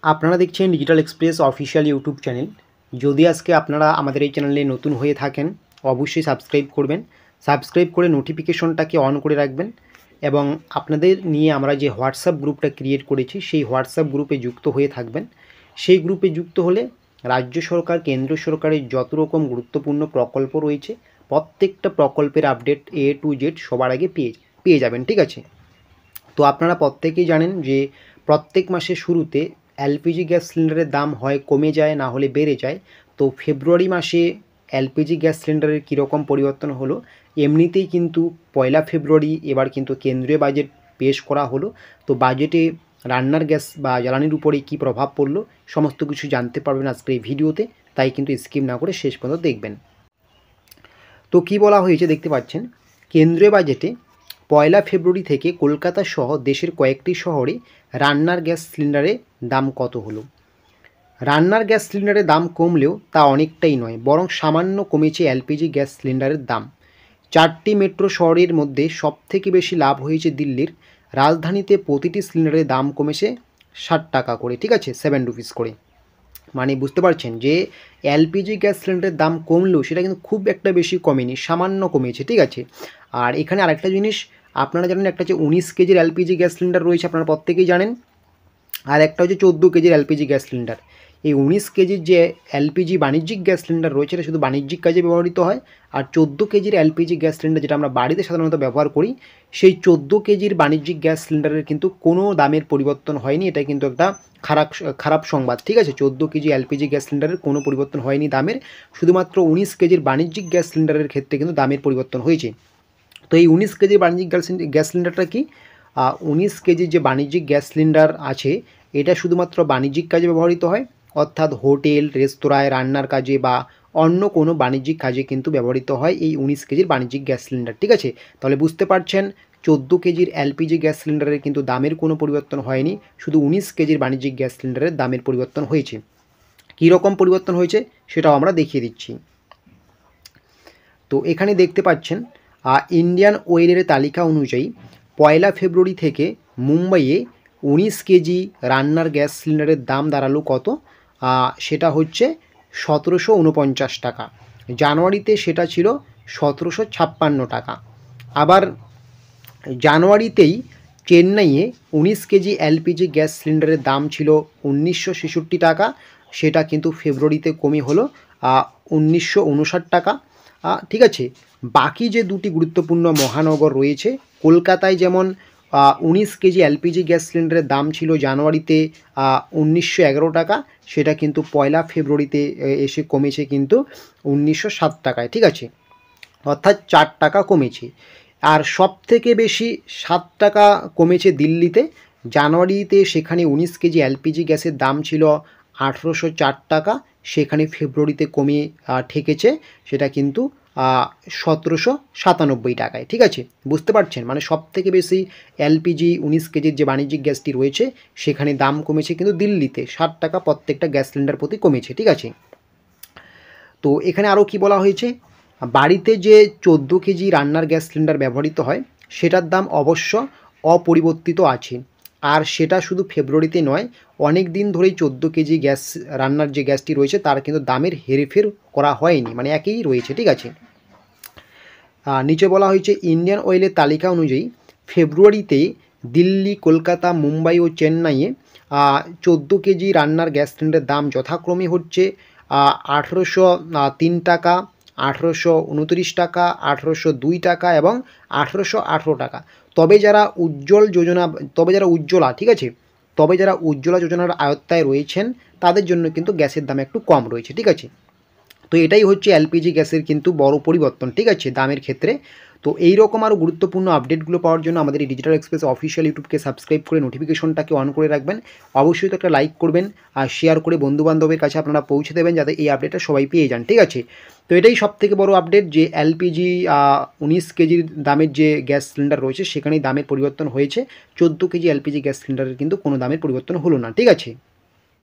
আপনারা দেখছেন digital express official YouTube channel. যদি আজকে আপনারা আমাদের এই চ্যানেলে নতুন হয়ে থাকেন, অবশ্যই সাবস্ক্রাইব করবেন। সাবস্ক্রাইব করে নোটিফিকেশনটাকে অন করে রাখবেন এবং আপনাদের নিয়ে আমরা যে হোয়াটসঅ্যাপ গ্রুপটা ক্রিয়েট করেছি সেই হোয়াটসঅ্যাপ গ্রুপে যুক্ত হয়ে থাকবেন। সেই গ্রুপে যুক্ত হলে রাজ্য সরকার, কেন্দ্র সরকারের যত রকম গুরুত্বপূর্ণ প্রকল্প রয়েছে প্রত্যেকটা প্রকল্পের আপডেট A to Z সবার আগে পেয়ে যাবেন। ঠিক আছে? তো আপনারা প্রত্যেকেই জানেন যে প্রত্যেক মাসের শুরুতে এলপিজি গ্যাস সিলিন্ডারের দাম হয় কমে যায়, না হলে বেড়ে যায়। তো ফেব্রুয়ারি মাসে এলপিজি গ্যাস সিলিন্ডারের কীরকম পরিবর্তন হলো, এমনিতেই কিন্তু 1 ফেব্রুয়ারি এবার কিন্তু কেন্দ্রীয় বাজেট পেশ করা হলো। তো বাজেটে রান্নার গ্যাস বা জ্বালানির উপরে কী প্রভাব পড়লো সমস্ত কিছু জানতে পারবেন আজকের এই ভিডিওতে, তাই কিন্তু স্কিপ না করে শেষ পর্যন্ত দেখবেন। তো কী বলা হয়েছে দেখতে পাচ্ছেন, কেন্দ্রীয় বাজেটে 1 ফেব্রুয়ারি থেকে কলকাতা সহ দেশের কয়েকটি শহরে রান্নার গ্যাস সিলিন্ডারের দাম কত হলো। রান্নার গ্যাস সিলিন্ডারের দাম কমলেও তা অনেকটাই নয়, বরং সামান্য কমেছে এলপিজি গ্যাস সিলিন্ডারের দাম। 4টি মেট্রো শহরের মধ্যে সবথেকে বেশি লাভ হয়েছে দিল্লির। রাজধানীতে প্রতিটি সিলিন্ডারের দাম কমেছে 60 টাকা করে, ঠিক আছে, 7 রুপিস করে। মানে বুঝতে পারছেন যে এলপিজি গ্যাস সিলিন্ডারের দাম কমলেও সেটা কিন্তু খুব একটা বেশি কমেনি, সামান্য কমেছে। ঠিক আছে? আর এখানে আরেকটা জিনিস আপনারা জানেন, একটা হচ্ছে 19 কেজির এলপিজি গ্যাস সিলিন্ডার রয়েছে, আপনারা প্রত্যেকেই জানেন। আর একটা হচ্ছে 14 কেজির এলপিজি গ্যাস সিলিন্ডার। এই 19 কেজির যে এলপিজি বাণিজ্যিক গ্যাস সিলিন্ডার রয়েছে এটা শুধু বাণিজ্যিক কাজে ব্যবহৃত হয়। আর 14 কেজির এলপিজি গ্যাস সিলিন্ডার যেটা আমরা বাড়িতে সাধারণত ব্যবহার করি, সেই 14 কেজির বাণিজ্যিক গ্যাস সিলিন্ডারের কিন্তু কোনো দামের পরিবর্তন হয়নি। এটা কিন্তু একটা খারাপ সংবাদ। ঠিক আছে? 14 কেজি এলপিজি গ্যাস সিলিন্ডারের কোনো পরিবর্তন হয়নি দামের, শুধুমাত্র 19 কেজির বাণিজ্যিক গ্যাস সিলিন্ডারের ক্ষেত্রে কিন্তু দামের পরিবর্তন হয়েছে। তো এই 19 কেজির বাণিজ্যিক গ্যাস সিলিন্ডারটা কি? 19 কেজির যে বাণিজ্যিক গ্যাস সিলিন্ডার আছে এটা শুধুমাত্র বাণিজ্যিক কাজে ব্যবহৃত হয়, অর্থাৎ হোটেল, রেস্তোরাঁয় রান্নার কাজে বা অন্য কোনো বাণিজ্যিক কাজে কিন্তু ব্যবহৃত হয় এই 19 কেজির বাণিজ্যিক গ্যাস সিলিন্ডার। ঠিক আছে? তাহলে বুঝতে পারছেন 14 কেজির এলপিজি গ্যাস সিলিন্ডারের কিন্তু দামের কোনো পরিবর্তন হয়নি, শুধু 19 কেজির বাণিজ্যিক গ্যাস সিলিন্ডারের দামের পরিবর্তন হয়েছে। কী রকম পরিবর্তন হয়েছে সেটাও আমরা দেখিয়ে দিচ্ছি। তো এখানে দেখতে পাচ্ছেন ইন্ডিয়ান অয়েলের তালিকা অনুযায়ী 1 ফেব্রুয়ারি থেকে মুম্বাইয়ে 19 কেজি রান্নার গ্যাস সিলিন্ডারের দাম দাঁড়ালো কত? সেটা হচ্ছে 1749 টাকা। জানুয়ারিতে সেটা ছিল 1756 টাকা। আবার জানুয়ারিতেই চেন্নাইয়ে 19 কেজি এলপিজি গ্যাস সিলিন্ডারের দাম ছিল 1966 টাকা, সেটা কিন্তু ফেব্রুয়ারিতে কমে হলো 1959 টাকা। ঠিক আছে? বাকি যে দুটি গুরুত্বপূর্ণ মহানগর রয়েছে, কলকাতায় যেমন 19 কেজি এলপিজি গ্যাস সিলিন্ডারের দাম ছিল জানুয়ারিতে 1911 টাকা, সেটা কিন্তু 1 ফেব্রুয়ারিতে এসে কমেছে কিন্তু 1907 টাকায়। ঠিক আছে? অর্থাৎ 4 টাকা কমেছে। আর সবথেকে বেশি 7 টাকা কমেছে দিল্লিতে। জানুয়ারিতে সেখানে 19 কেজি এলপিজি গ্যাসের দাম ছিল 1804 টাকা, সেখানে ফেব্রুয়ারিতে কমে ঠেকেছে, সেটা কিন্তু 1797 টাকায়। ঠিক আছে? বুঝতে পারছেন? মানে সবথেকে বেশি এলপিজি 19 কেজির যে বাণিজ্যিক গ্যাসটি রয়েছে সেখানে দাম কমেছে কিন্তু দিল্লিতে 60 টাকা প্রত্যেকটা গ্যাস সিলিন্ডার প্রতি কমেছে। ঠিক আছে? তো এখানে আরও কি বলা হয়েছে, বাড়িতে যে 14 কেজি রান্নার গ্যাস সিলিন্ডার ব্যবহৃত হয় সেটার দাম অবশ্য অপরিবর্তিত আছে। আর সেটা শুধু ফেব্রুয়ারিতে নয়, অনেক দিন ধরেই 14 কেজি গ্যাস রান্নার যে গ্যাসটি রয়েছে তার কিন্তু দামের হেরফের করা হয়নি, মানে একই রয়েছে। ঠিক আছে? নিচে বলা হয়েছে ইন্ডিয়ান অয়েলের তালিকা অনুযায়ী ফেব্রুয়ারিতে দিল্লি, কলকাতা, মুম্বাই ও চেন্নাইয়ে 14 কেজি রান্নার গ্যাস সিলিন্ডারের দাম যথাক্রমে হচ্ছে 1803 টাকা, 1829 টাকা, 1802 টাকা এবং 1818 টাকা। তবে যারা উজ্জ্বলা, ঠিক আছে, তবে যারা উজ্জ্বলা যোজনার আওতায় রয়েছেন তাদের জন্য কিন্তু গ্যাসের দাম একটু কম রয়েছে। ঠিক আছে? তো এটাই হচ্ছে এলপিজি গ্যাসের কিন্তু বড় পরিবর্তন। ঠিক আছে? দামের ক্ষেত্রে। তো এই রকম আরও গুরুত্বপূর্ণ আপডেটগুলো পাওয়ার জন্য আমাদের এই ডিজিটাল এক্সপ্রেস অফিসিয়াল ইউটিউবকে সাবস্ক্রাইব করে নোটিফিকেশনটাকে অন করে রাখবেন। অবশ্যই তো একটা লাইক করবেন আর শেয়ার করে বন্ধুবান্ধবের কাছে আপনারা পৌঁছে দেবেন যাতে এই আপডেটটা সবাই পেয়ে যান। ঠিক আছে? তো এটাই সবথেকে বড় আপডেট যে এলপিজি 19 কেজির দামের যে গ্যাস সিলিন্ডার রয়েছে সেখানেই দামের পরিবর্তন হয়েছে। 14 কেজি এলপিজি গ্যাস সিলিন্ডারের কিন্তু কোনো দামের পরিবর্তন হলো না। ঠিক আছে?